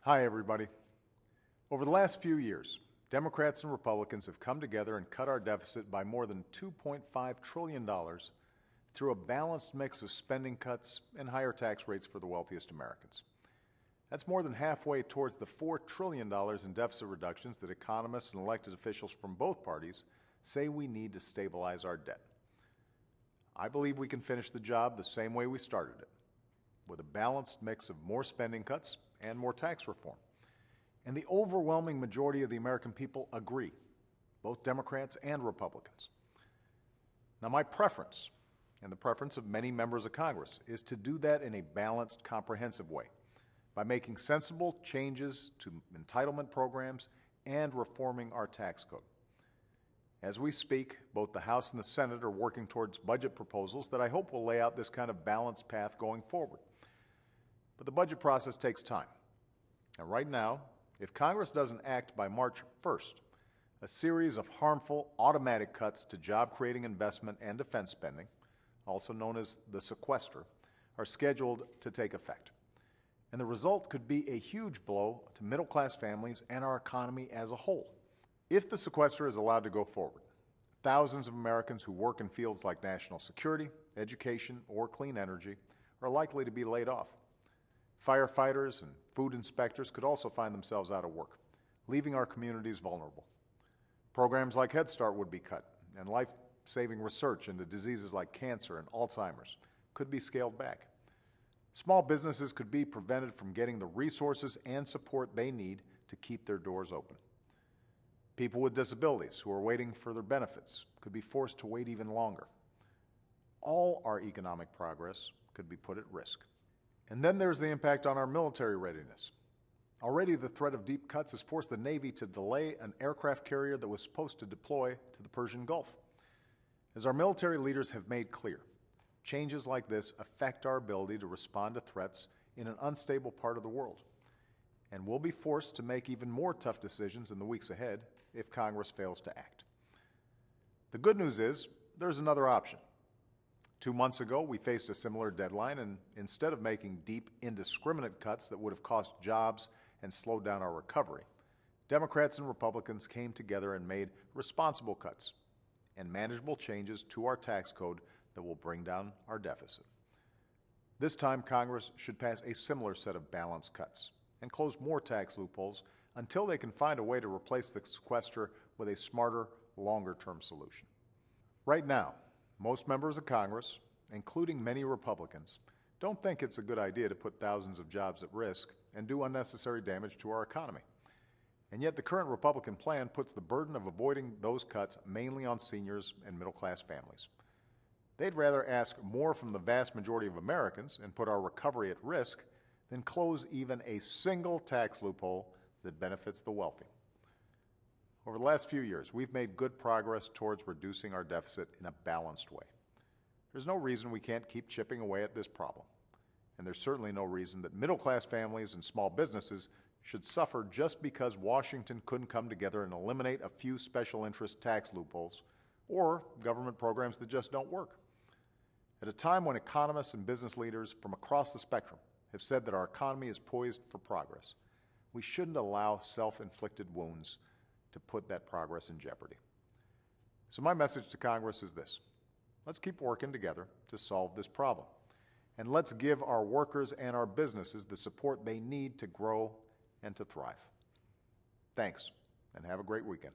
Hi, everybody. Over the last few years, Democrats and Republicans have come together and cut our deficit by more than $2.5 trillion through a balanced mix of spending cuts and higher tax rates for the wealthiest Americans. That's more than halfway towards the $4 trillion in deficit reductions that economists and elected officials from both parties say we need to stabilize our debt. I believe we can finish the job the same way we started it, with a balanced mix of more spending cuts and more tax reform. And the overwhelming majority of the American people agree, both Democrats and Republicans. Now, my preference, and the preference of many members of Congress, is to do that in a balanced, comprehensive way by making sensible changes to entitlement programs and reforming our tax code. As we speak, both the House and the Senate are working towards budget proposals that I hope will lay out this kind of balanced path going forward. But the budget process takes time. And right now, if Congress doesn't act by March 1st, a series of harmful automatic cuts to job-creating investment and defense spending, also known as the Sequester, are scheduled to take effect. And the result could be a huge blow to middle-class families and our economy as a whole. If the Sequester is allowed to go forward, thousands of Americans who work in fields like national security, education, or clean energy are likely to be laid off. Firefighters and food inspectors could also find themselves out of work, leaving our communities vulnerable. Programs like Head Start would be cut, and life-saving research into diseases like cancer and Alzheimer's could be scaled back. Small businesses could be prevented from getting the resources and support they need to keep their doors open. People with disabilities who are waiting for their benefits could be forced to wait even longer. All our economic progress could be put at risk. And then there's the impact on our military readiness. Already the threat of deep cuts has forced the Navy to delay an aircraft carrier that was supposed to deploy to the Persian Gulf. As our military leaders have made clear, changes like this affect our ability to respond to threats in an unstable part of the world. And we'll be forced to make even more tough decisions in the weeks ahead if Congress fails to act. The good news is there's another option. 2 months ago, we faced a similar deadline, and instead of making deep, indiscriminate cuts that would have cost jobs and slowed down our recovery, Democrats and Republicans came together and made responsible cuts and manageable changes to our tax code that will bring down our deficit. This time, Congress should pass a similar set of balanced cuts and close more tax loopholes until they can find a way to replace the sequester with a smarter, longer-term solution. Right now, most members of Congress, including many Republicans, don't think it's a good idea to put thousands of jobs at risk and do unnecessary damage to our economy. And yet the current Republican plan puts the burden of avoiding those cuts mainly on seniors and middle-class families. They'd rather ask more from the vast majority of Americans and put our recovery at risk than close even a single tax loophole that benefits the wealthy. Over the last few years, we've made good progress towards reducing our deficit in a balanced way. There's no reason we can't keep chipping away at this problem. And there's certainly no reason that middle-class families and small businesses should suffer just because Washington couldn't come together and eliminate a few special interest tax loopholes or government programs that just don't work. At a time when economists and business leaders from across the spectrum have said that our economy is poised for progress, we shouldn't allow self-inflicted wounds to put that progress in jeopardy. So my message to Congress is this: let's keep working together to solve this problem. And let's give our workers and our businesses the support they need to grow and to thrive. Thanks, and have a great weekend.